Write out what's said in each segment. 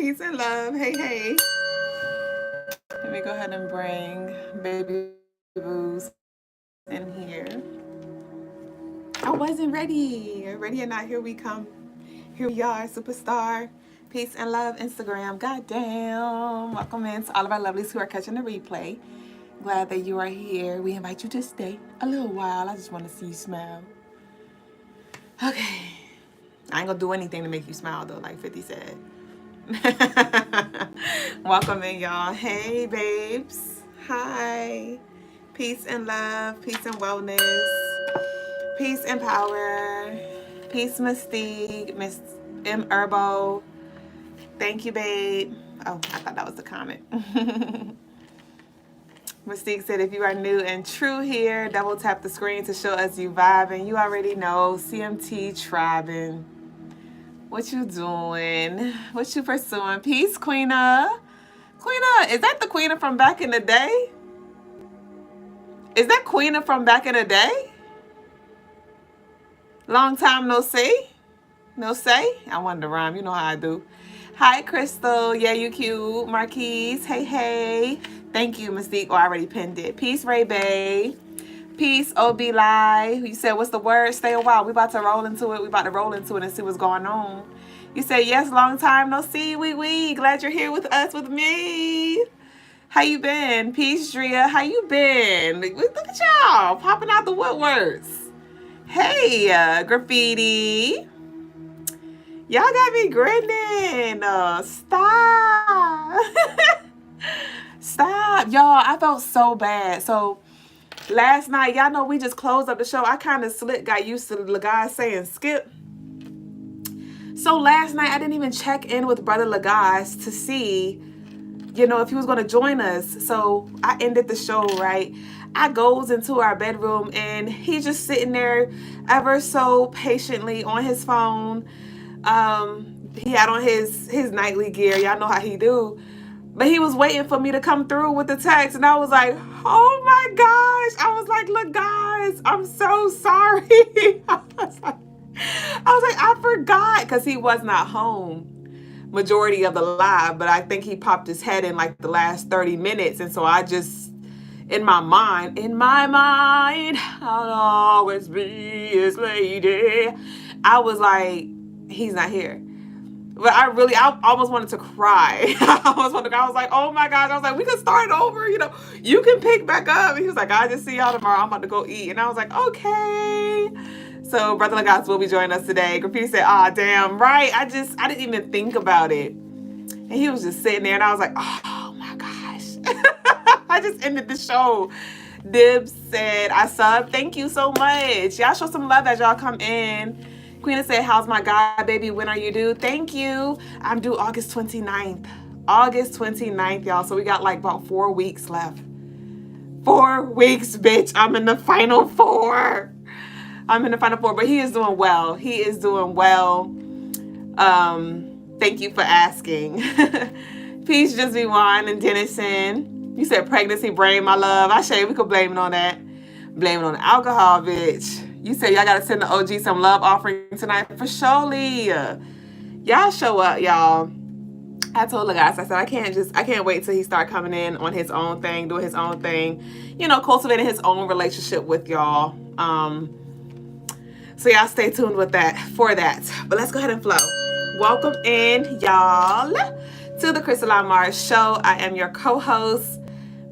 Peace and love. Hey, hey. Let me go ahead and bring baby boos in here. I wasn't ready. Ready or not, here we come. Here we are, superstar. Peace and love, Instagram. Goddamn. Welcome in to all of our lovelies who are catching the replay. Glad that you are here. We invite you to stay a little while. I just want to see you smile. Okay. I ain't gonna do anything to make you smile though, like 50 said. Welcome in, y'all. Hey, babes. Hi. Peace and love. Peace and wellness. Peace and power. Peace, Mystique. Miss M. Herbo. Thank you, babe. Oh, I thought that was the comment. Mystique said, if you are new and true here, double tap the screen to show us you vibing. You already know, CMT tribing. What you doing? What you pursuing? Peace, Queena. Queena, is that the Queena from back in the day? Is that Queena from back in the day? Long time no see. No say? I wanted to rhyme. You know how I do. Hi, Crystal. Yeah, you cute. Marquise. Hey, hey. Thank you, Mystique. Oh, I already pinned it. Peace, Ray Bay. Peace, OB Live. You said, what's the word? Stay a while. We about to roll into it. We about to roll into it and see what's going on. You said, yes, long time no see. We. Glad you're here with us, with me. How you been? Peace, Drea. How you been? Look at y'all popping out the woodworks. Hey, graffiti. Y'all got me grinning. Stop. Stop. Y'all, I felt so bad. So last night, y'all know we just closed up the show. I kind of got used to the guys saying skip. So last night, I didn't even check in with Brother Lagaz to see, you know, if he was going to join us. So I ended the show, right? I goes into our bedroom and he's just sitting there ever so patiently on his phone. He had on his nightly gear. Y'all know how he do. But he was waiting for me to come through with the text. And I was like, oh my gosh. I was like, look, guys, I'm so sorry. I was like, I forgot, because he was not home majority of the live, but I think he popped his head in like the last 30 minutes. And so I just, in my mind, I'll always be his lady. I was like, he's not here. But I almost wanted to cry. I was like, oh my gosh. I was like, we can start over, you know, you can pick back up. And he was like, I just see y'all tomorrow. I'm about to go eat. And I was like, okay. So Brother Lagaz will be joining us today. Graffiti said, damn, right. I didn't even think about it. And he was just sitting there and I was like, oh my gosh. I just ended the show. Dibs said, I sub. Thank you so much. Y'all show some love as y'all come in. Queena said, how's my guy, baby? When are you due? Thank you. I'm due August 29th. August 29th, y'all. So we got like about 4 weeks left. 4 weeks, bitch. I'm in the final 4. But he is doing well. Thank you for asking. Peace, Just Be Wine and Denison. You said pregnancy brain, my love. I say we could blame it on that. Blame it on the alcohol, bitch. You said y'all gotta send the OG some love offering tonight for surely. Y'all show up, y'all. I told the guys, I said I can't wait till he start coming in on his own thing, doing his own thing, you know, cultivating his own relationship with y'all. So y'all stay tuned with that for that. But let's go ahead and flow. Welcome in, y'all, to the Crystaline Mars show. I am your co-host,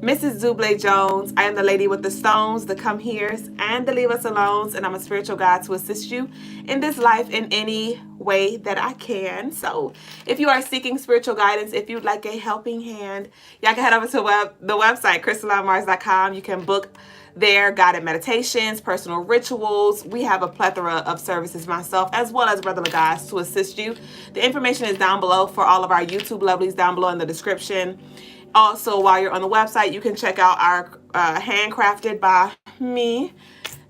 Mrs. Dublé Jones. I am the lady with the stones, the come heres, and the leave us alones, and I'm a spiritual guide to assist you in this life in any way that I can. So if you are seeking spiritual guidance, if you'd like a helping hand, y'all can head over to the website, CrystalineMars.com. You can book there guided meditations, personal rituals. We have a plethora of services myself, as well as Brother Lagaz, to assist you. The information is down below for all of our YouTube lovelies, down below in the description. Also, while you're on the website, you can check out our handcrafted by me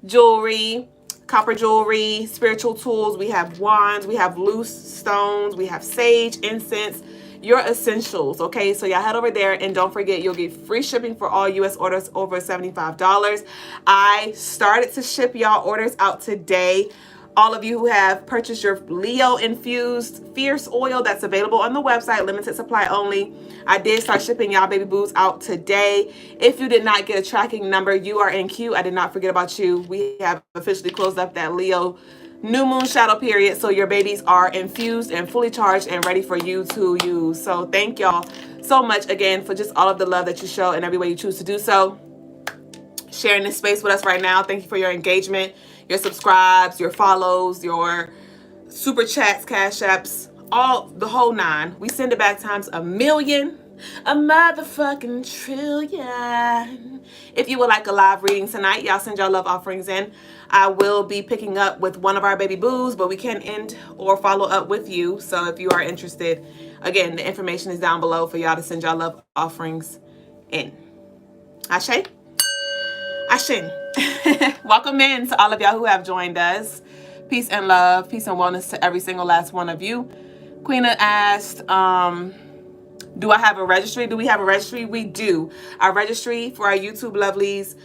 jewelry, copper jewelry, spiritual tools. We have wands, we have loose stones, we have sage, incense, your essentials. Okay, so y'all head over there, and don't forget, you'll get free shipping for all U.S. orders over $75. I started to ship y'all orders out today. All of you who have purchased your Leo infused fierce oil, that's available on the website, limited supply only. I did start shipping y'all baby boos out today. If you did not get a tracking number, you are in queue. I did not forget about you. We have officially closed up that Leo new moon shadow period, so your babies are infused and fully charged and ready for you to use. So thank y'all so much again for just all of the love that you show in every way you choose to do so. Sharing this space with us right now. Thank you for your engagement, your subscribes, your follows, your super chats, cash apps, all the whole nine. We send it back times a million, a motherfucking trillion. If you would like a live reading tonight, y'all send y'all love offerings in. I will be picking up with one of our baby boos, but we can end or follow up with you. So if you are interested, again, the information is down below for y'all to send y'all love offerings in. Ashe? Ashin. Welcome in to all of y'all who have joined us. Peace and love, peace and wellness to every single last one of you. Queena asked, do I have a registry? Do we have a registry? We do. Our registry for our YouTube lovelies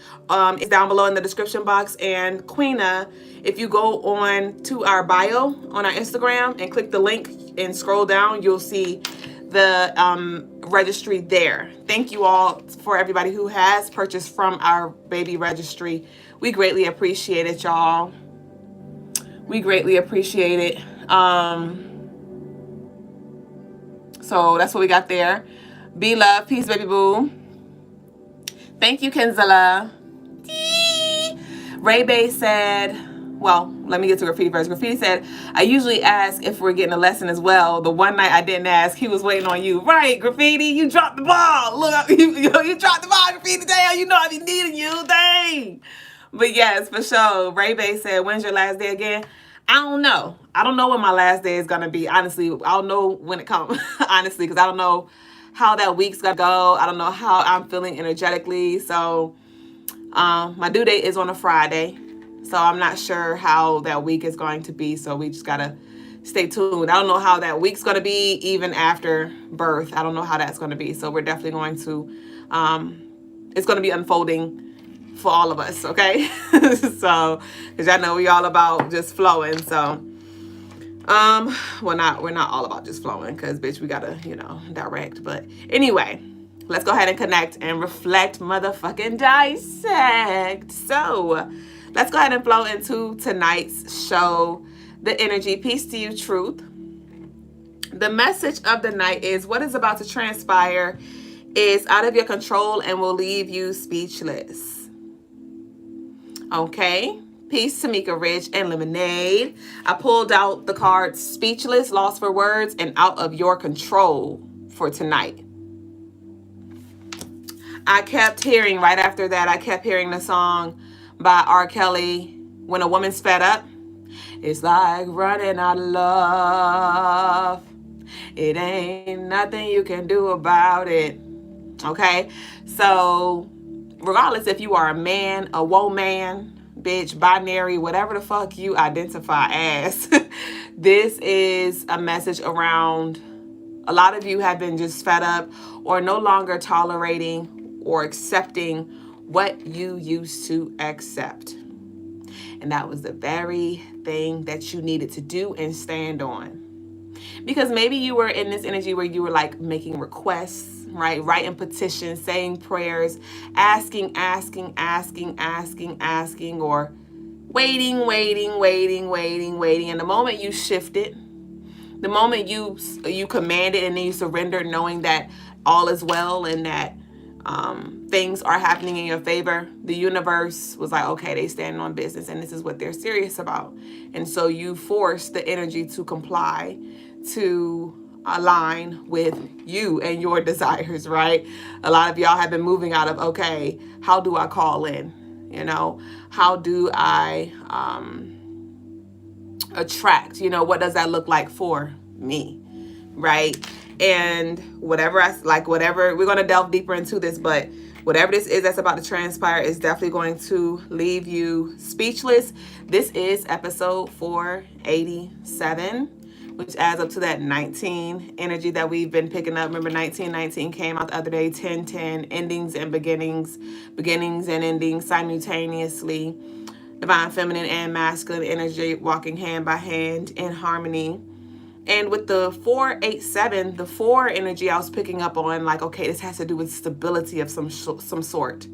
is down below in the description box. And Queena, if you go on to our bio on our Instagram and click the link and scroll down, you'll see the registry there. Thank you all for everybody who has purchased from our baby registry. We greatly appreciate it, y'all. We greatly appreciate it. So that's what we got there. Be love, peace, baby boo. Thank you, Kenzilla. Ray Bay said, well, let me get to Graffiti first. Graffiti said, I usually ask if we're getting a lesson as well. The one night I didn't ask, he was waiting on you. Right, Graffiti, you dropped the ball. Look, you dropped the ball, Graffiti. Damn, you know I be needing you. Dang. But yes, for sure. Ray Bay said, when's your last day again? I don't know. I don't know when my last day is going to be. Honestly, I'll know when it comes. Honestly, because I don't know how that week's going to go. I don't know how I'm feeling energetically. So my due date is on a Friday. So I'm not sure how that week is going to be. So we just got to stay tuned. I don't know how that week's going to be even after birth. I don't know how that's going to be. So we're definitely going to, it's going to be unfolding for all of us, okay? So, because I know we all about just flowing. So, we're not all about just flowing, because bitch, we gotta, direct. But anyway, let's go ahead and connect and reflect, motherfucking dissect. So, let's go ahead and flow into tonight's show, the energy. Peace to you, truth. The message of the night is what is about to transpire is out of your control and will leave you speechless. Okay. Peace, Tamika Rich and Lemonade. I pulled out the cards Speechless, Lost for Words, and Out of Your Control for tonight. I kept hearing, right after that, I kept hearing the song by R. Kelly, When a Woman's Fed Up. It's like running out of love. It ain't nothing you can do about it. Okay? So, regardless if you are a man, a woman, bitch, binary, whatever the fuck you identify as, this is a message around a lot of you have been just fed up or no longer tolerating or accepting what you used to accept. And that was the very thing that you needed to do and stand on. Because maybe you were in this energy where you were like making requests, right? Writing petitions, saying prayers, asking, or waiting. And the moment you shifted, the moment you commanded and then you surrendered, knowing that all is well and that things are happening in your favor, the universe was like, okay, they standing on business and this is what they're serious about. And so you forced the energy to comply, to align with you and your desires, right? A lot of y'all have been moving out of, okay, how do I call in? How do I attract? What does that look like for me, right? And whatever, we're going to delve deeper into this, but whatever this is that's about to transpire is definitely going to leave you speechless. This is episode 487. Which adds up to that 19 energy that we've been picking up. Remember, 1919 came out the other day. 1010, endings and beginnings and endings simultaneously. divine feminine and masculine energy walking hand by hand in harmony. And with the 487, the 4 energy, I was picking up on like, okay, this has to do with stability of some sort.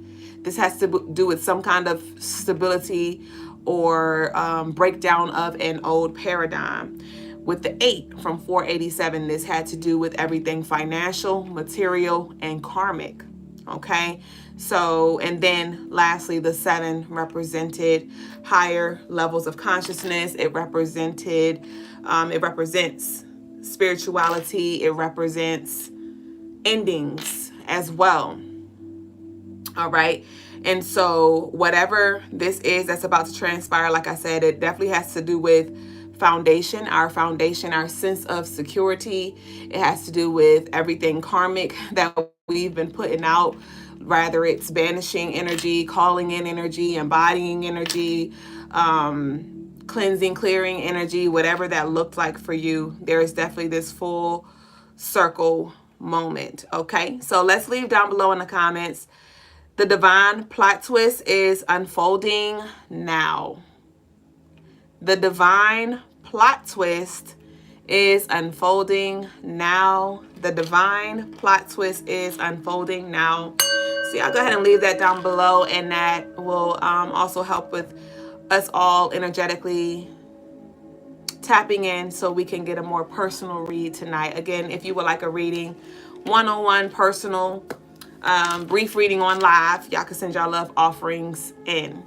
This has to do with some kind of stability or breakdown of an old paradigm. With the 8 from 487, this had to do with everything financial, material, and karmic. Okay, so, and then lastly, the 7 represented higher levels of consciousness. It represents spirituality. It represents endings as well. All right. And so whatever this is that's about to transpire, like I said, it definitely has to do with foundation, our sense of security. It has to do with everything karmic that we've been putting out, whether it's banishing energy, calling in energy, embodying energy, cleansing, clearing energy, whatever that looked like for you. There is definitely this full circle moment. Okay, so let's leave down below in the comments. The divine plot twist is unfolding now. The divine plot twist is unfolding now. The divine plot twist is unfolding now. So y'all go ahead and leave that down below, and that will also help with us all energetically tapping in so we can get a more personal read tonight. Again, if you would like a reading, one-on-one, personal, brief reading on live, y'all can send y'all love offerings in.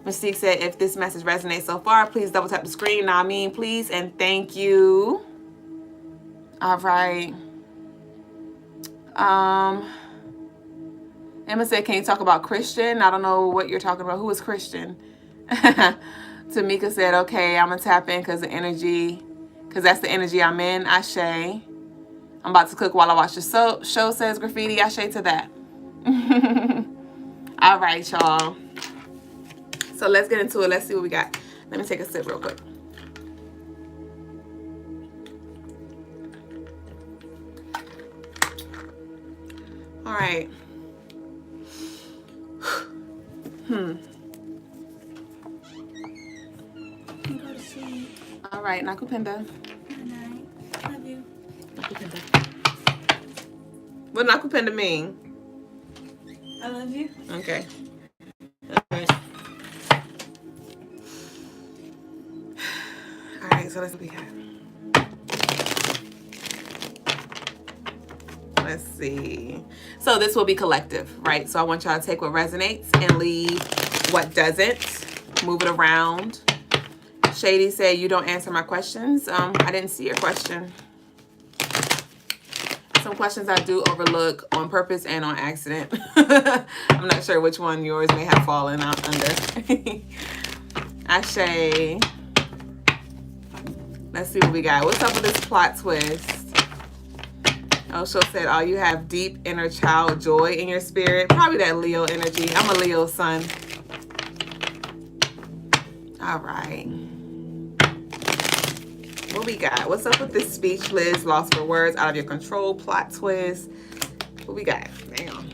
Mystique said, if this message resonates so far, please double tap the screen. Now, I mean, please, and thank you. All right. Emma said, can you talk about Christian? I don't know what you're talking about. Who is Christian? Tamika said, okay, I'm going to tap in because that's the energy I'm in. Ashe. I'm about to cook while I watch the show, says Graffiti. Ashe to that. All right, y'all. So let's get into it. Let's see what we got. Let me take a sip real quick. All right. Go to sleep. All right, Nakupenda. Good night. Love you. Nakupenda. What Nakupenda mean? I love you. Okay. All right. All right, so let's see what we got. Let's see. So this will be collective, right? So I want y'all to take what resonates and leave what doesn't. Move it around. Shady said, you don't answer my questions. I didn't see your question. Some questions I do overlook on purpose and on accident. I'm not sure which one yours may have fallen out under. Ashe. Let's see what we got. What's up with this plot twist? Osho said, oh, you have deep inner child joy in your spirit. Probably that Leo energy. I'm a Leo sun. All right. What we got? What's up with this speechless, lost for words, out of your control, plot twist? What we got? Damn.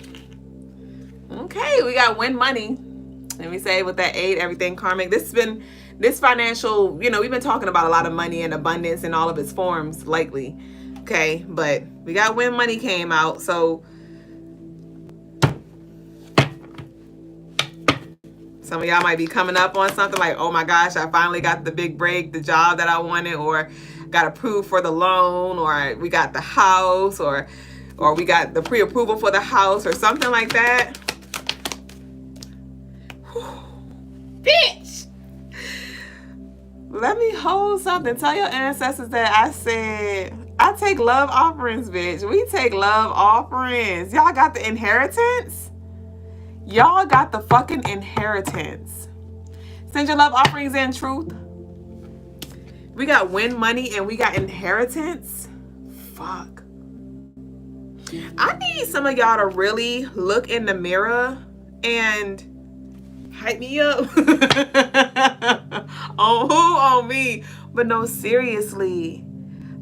Okay, we got win money. Let me say with that 8, everything karmic. This financial, we've been talking about a lot of money and abundance in all of its forms lately. Okay, but we got when money came out. So some of y'all might be coming up on something like, oh my gosh, I finally got the big break, the job that I wanted, or got approved for the loan, or we got the house, or we got the pre-approval for the house, or something like that. Whew. Bitch! Let me hold something. Tell your ancestors that I said, I take love offerings, bitch. We take love offerings. Y'all got the inheritance? Y'all got the fucking inheritance. Send your love offerings in, truth. We got win money and we got inheritance. Fuck. I need some of y'all to really look in the mirror and hype me up. On who? On me. But no, seriously.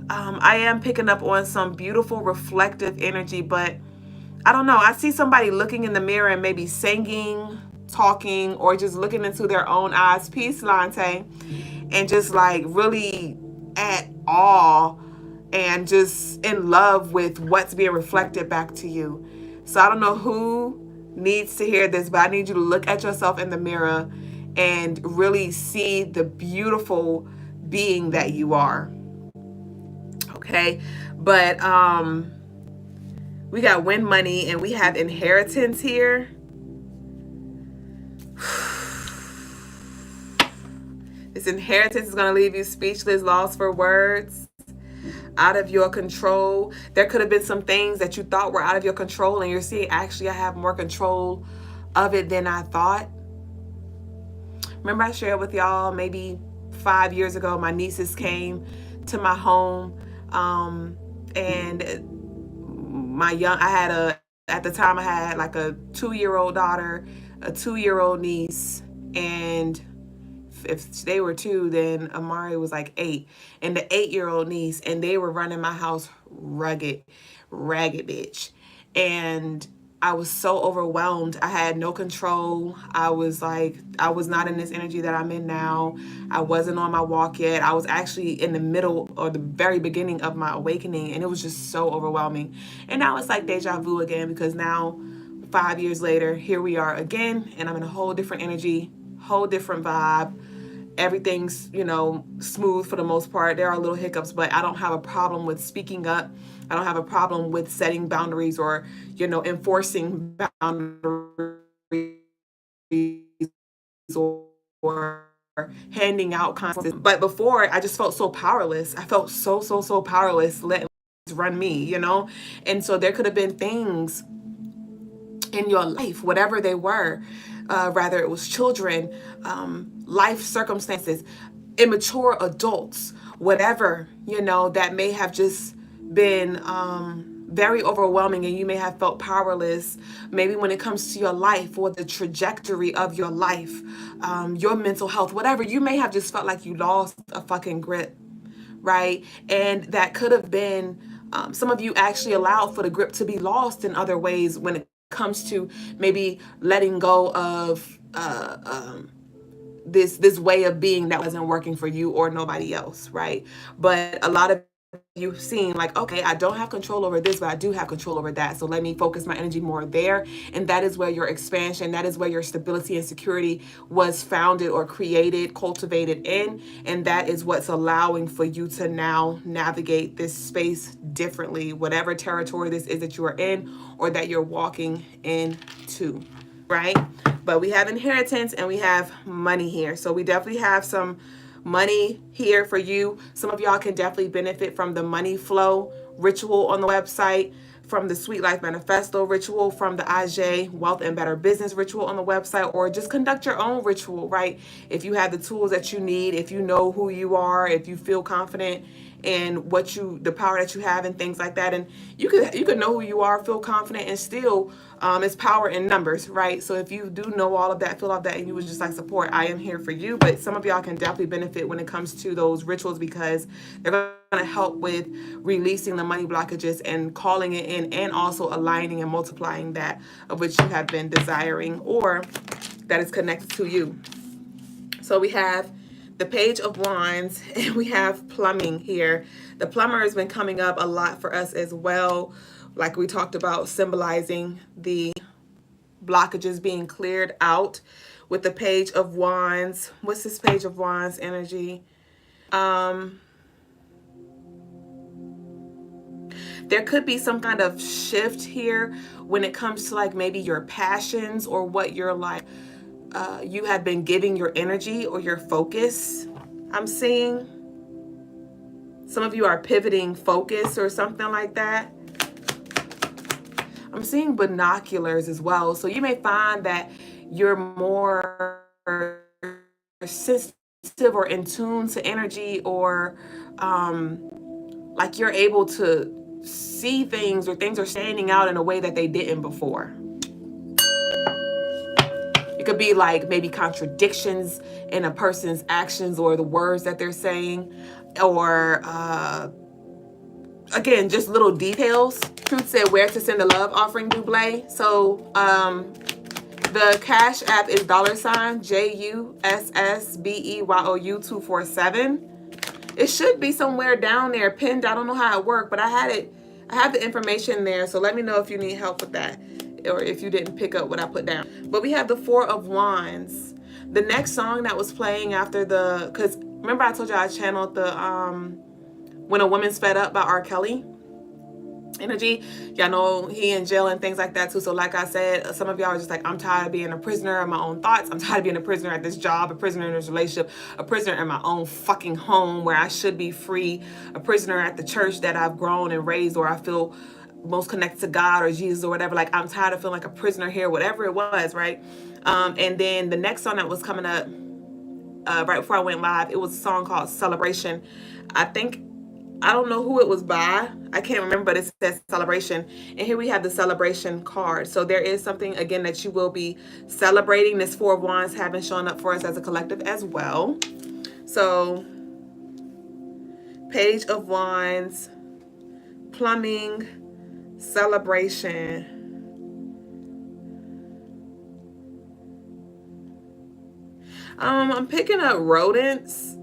I am picking up on some beautiful reflective energy, but I don't know. I see somebody looking in the mirror and maybe singing talking or just looking into their own eyes. Peace, Lante. And just like really at awe and just in love with what's being reflected back to you. So I don't know who needs to hear this, but I need you to look at yourself in the mirror and really see the beautiful being that you are. Okay? But we got win money and we have inheritance here. This inheritance is going to leave you speechless, lost for words, out of your control. There could have been some things that you thought were out of your control, and you're seeing, actually, I have more control of it than I thought. Remember I shared with y'all maybe 5 years ago, my nieces came to my home, and at the time I had like a 2-year-old daughter, a 2-year-old niece, and if they were 2, then Amari was like 8, and the 8-year-old niece, and they were running my house ragged bitch. And I was so overwhelmed. I had no control. I was not in this energy that I'm in now. I wasn't on my walk yet. I was actually in the middle or the very beginning of my awakening, and it was just so overwhelming. And now it's like deja vu again, because now 5 years later, here we are again, and I'm in a whole different energy, whole different vibe. Everything's, smooth for the most part. There are little hiccups, but I don't have a problem with speaking up. I don't have a problem with setting boundaries or, enforcing boundaries or handing out consequences. But before, I just felt so powerless. I felt so powerless letting run me, And so there could have been things in your life, whatever they were, rather it was children, life circumstances, immature adults, whatever, that may have just been very overwhelming, and you may have felt powerless, maybe when it comes to your life or the trajectory of your life, your mental health, whatever. You may have just felt like you lost a fucking grip, right? And that could have been, some of you actually allowed for the grip to be lost in other ways when it comes to maybe letting go of this way of being that wasn't working for you or nobody else, right? But a lot of you've seen like, okay, I don't have control over this, but I do have control over that. So let me focus my energy more there. And that is where your expansion, that is where your stability and security was founded or created, cultivated in. And that is what's allowing for you to now navigate this space differently, whatever territory this is that you are in or that you're walking into, right? But we have inheritance and we have money here. So we definitely have some money here for you. Some of y'all can definitely benefit from the money flow ritual on the website, from the Sweet Life Manifesto ritual, from the AJ Wealth and Better Business ritual on the website, or just conduct your own ritual, right? If you have the tools that you need, if you know who you are, if you feel confident in the power that you have and things like that. And you could know who you are, feel confident, and still it's power in numbers, right? So if you do know all of that, feel all of that, and you would just like support, I am here for you. But some of y'all can definitely benefit when it comes to those rituals, because they're going to help with releasing the money blockages and calling it in, and also aligning and multiplying that of which you have been desiring or that is connected to you. So we have the Page of Wands, and we have plumbing here. The plumber has been coming up a lot for us as well, like we talked about, symbolizing the blockages being cleared out with the Page of Wands. What's this Page of Wands energy? There could be some kind of shift here when it comes to like maybe your passions or what you're like, you have been giving your energy or your focus. I'm seeing some of you are pivoting focus or something like that. I'm seeing binoculars as well. So you may find that you're more sensitive or in tune to energy, or like you're able to see things, or things are standing out in a way that they didn't before. It could be like maybe contradictions in a person's actions or the words that they're saying, or again, just little details. Truth said, where to send the love offering, Dublé. So The Cash App is $JUSSBEYOU 247. It should be somewhere down there pinned. I don't know how it worked, but I have the information there. So let me know if you need help with that, or if you didn't pick up what I put down. But we have the Four of Wands. The next song that was playing after because remember I told you I channeled the When a Woman's Fed Up by R. Kelly energy. Y'all know he in jail and things like that too. So like I said, some of y'all are just like, I'm tired of being a prisoner of my own thoughts. I'm tired of being a prisoner at this job, a prisoner in this relationship, a prisoner in my own fucking home where I should be free, a prisoner at the church that I've grown and raised, or I feel most connected to God or Jesus or whatever. Like, I'm tired of feeling like a prisoner here, whatever it was, right? And then the next song that was coming up right before I went live, it was a song called Celebration. I don't know who it was by. I can't remember, but it says Celebration. And here we have the Celebration card. So there is something, again, that you will be celebrating. This Four of Wands have been showing up for us as a collective as well. So Page of Wands, plumbing, celebration. I'm picking up rodents.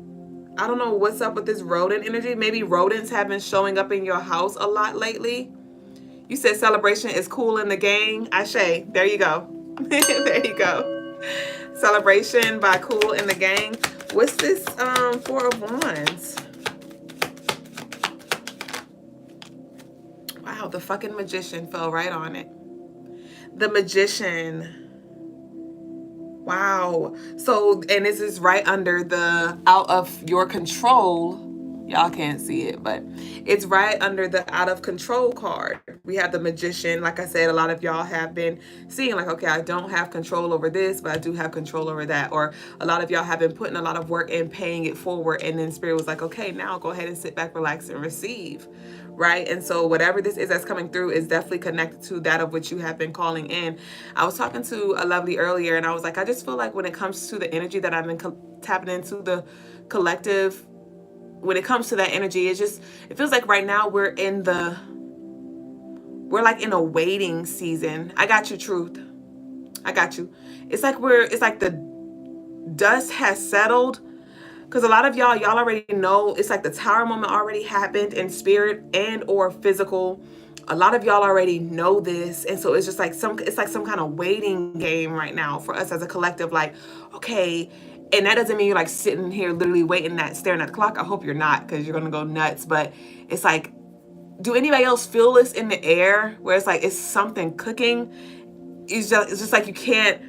I don't know what's up with this rodent energy. Maybe rodents have been showing up in your house a lot lately. You said celebration is cool in the gang. Ashe, there you go. There you go. Celebration by Cool in the Gang. What's this Four of Wands? Wow, the fucking Magician fell right on it. The Magician. Wow. So, and this is right under the out of your control. Y'all can't see it, but it's right under the out of control card. We have the Magician. Like I said, a lot of y'all have been seeing like, okay, I don't have control over this, but I do have control over that. Or a lot of y'all have been putting a lot of work in paying it forward. And then Spirit was like, okay, now go ahead and sit back, relax, and receive. Right? And so whatever this is that's coming through is definitely connected to that of which you have been calling in. I was talking to a lovely earlier, and I was like, I just feel like when it comes to the energy that I've been tapping into the collective, when it comes to that energy, it feels like right now we're like in a waiting season. I got you, Truth. I got you. It's like the dust has settled. Because a lot of y'all already know, it's like the Tower moment already happened in spirit and or physical. A lot of y'all already know this. And so it's just like some kind of waiting game right now for us as a collective. Like, okay, and that doesn't mean you're like sitting here literally staring at the clock. I hope you're not, because you're going to go nuts. But it's like, do anybody else feel this in the air where it's like, it's something cooking? It's just like you can't,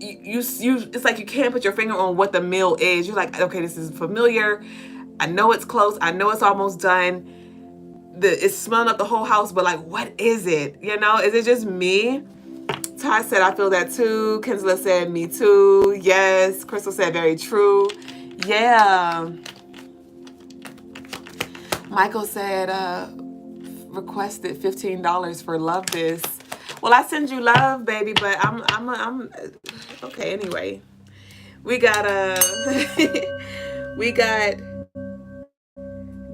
it's like you can't put your finger on what the meal is. You're like, okay, this is familiar. I know it's close. I know it's almost done. It's smelling up the whole house, but like, what is it? You know, is it just me? Ty said, I feel that too. Kinsler said, me too. Yes. Crystal said, very true. Yeah. Michael said, requested $15 for Love This. Well, I send you love, baby, but I'm okay. Anyway, we got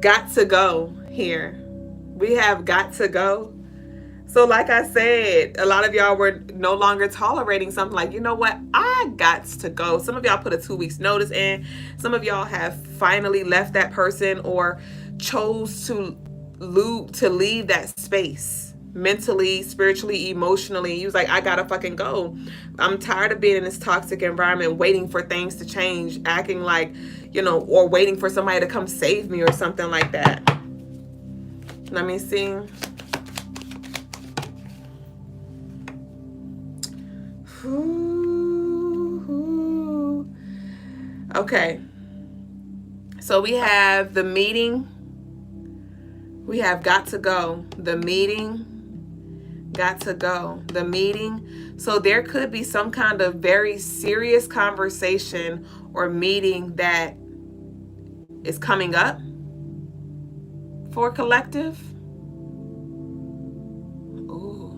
got to go here. We have got to go. So like I said, a lot of y'all were no longer tolerating something like, you know what? I got to go. Some of y'all put a 2 weeks notice in. Some of y'all have finally left that person or chose to leave that space. Mentally, spiritually, emotionally. You was like, I gotta fucking go. I'm tired of being in this toxic environment, waiting for things to change, acting like, you know, or waiting for somebody to come save me or something like that. Let me see. Okay. So we have the meeting. We have got to go. The meeting. Got to go. The meeting. So there could be some kind of very serious conversation or meeting that is coming up for collective. Ooh.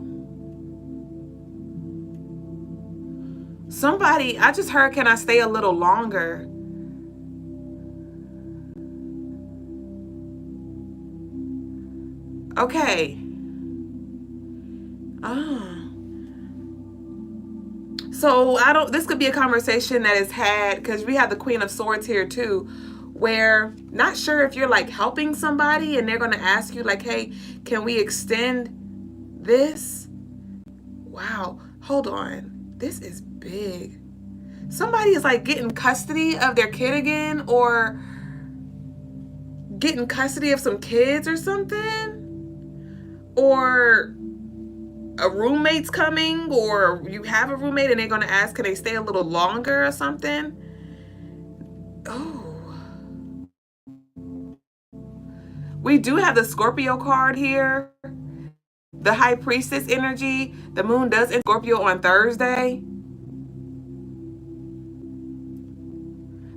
Somebody, I just heard, can I stay a little longer? Okay. So this could be a conversation that is had, because we have the Queen of Swords here too, where not sure if you're like helping somebody and they're going to ask you like, hey, can we extend this? Wow, hold on. This is big. Somebody is like getting custody of their kid again, or getting custody of some kids or something, or a roommate's coming, or you have a roommate and they're going to ask, can they stay a little longer or something? Oh, we do have the Scorpio card here, the High Priestess energy. The moon does in Scorpio on Thursday.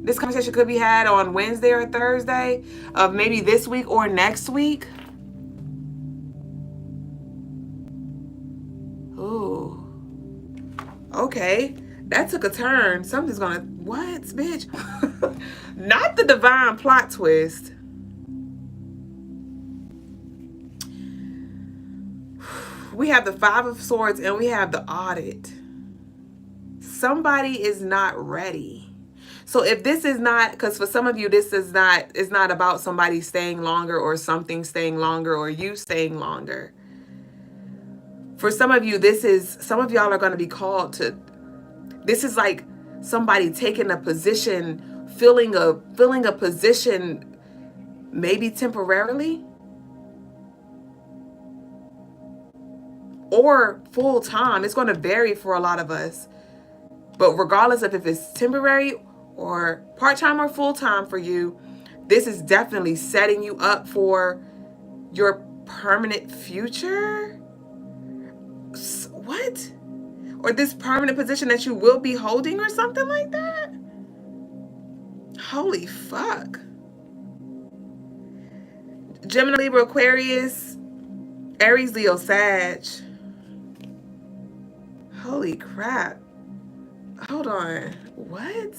This conversation could be had on Wednesday or Thursday of maybe this week or next week. Ooh. Okay. That took a turn. Something's gonna... What, bitch? Not the divine plot twist. We have the Five of Swords and we have the audit. Somebody is not ready. So if this is not, because for some of you, this is not, it's not about somebody staying longer or something staying longer or you staying longer. For some of you, some of y'all are going to be called to, this is like somebody taking a position, filling a position, maybe temporarily or full time. It's going to vary for a lot of us. But regardless of if it's temporary or part-time or full-time for you, this is definitely setting you up for your permanent future. What? Or this permanent position that you will be holding or something like that? Holy fuck. Gemini, Libra, Aquarius, Aries, Leo, Sag. Holy crap. Hold on. What?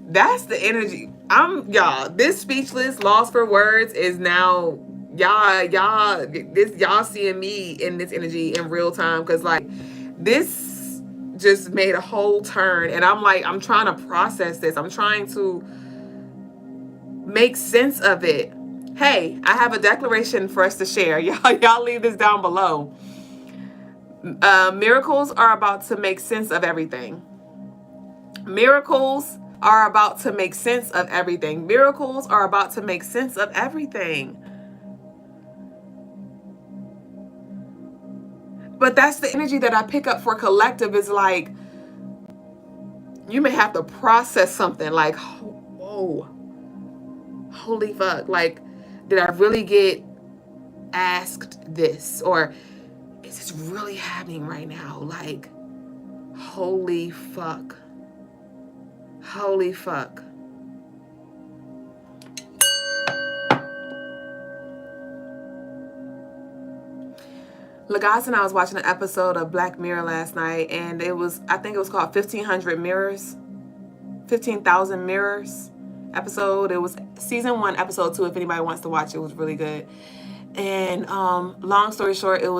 That's the energy. Y'all, this speechless, lost for words is now, y'all seeing me in this energy in real time, because like this just made a whole turn, and I'm trying to process this. I'm trying to make sense of it. Hey, I have a declaration for us to share. Y'all leave this down below. Miracles are about to make sense of everything. Miracles are about to make sense of everything. Miracles are about to make sense of everything. But that's the energy that I pick up for collective, is like, you may have to process something like, whoa, holy fuck. Like, did I really get asked this? Or is this really happening right now? Like, holy fuck. Holy fuck. Lagos and I was watching an episode of Black Mirror last night, and I think it was called 1500 Mirrors, 15,000 Mirrors episode. It was season 1, episode 2. If anybody wants to watch it, it was really good. And long story short, it was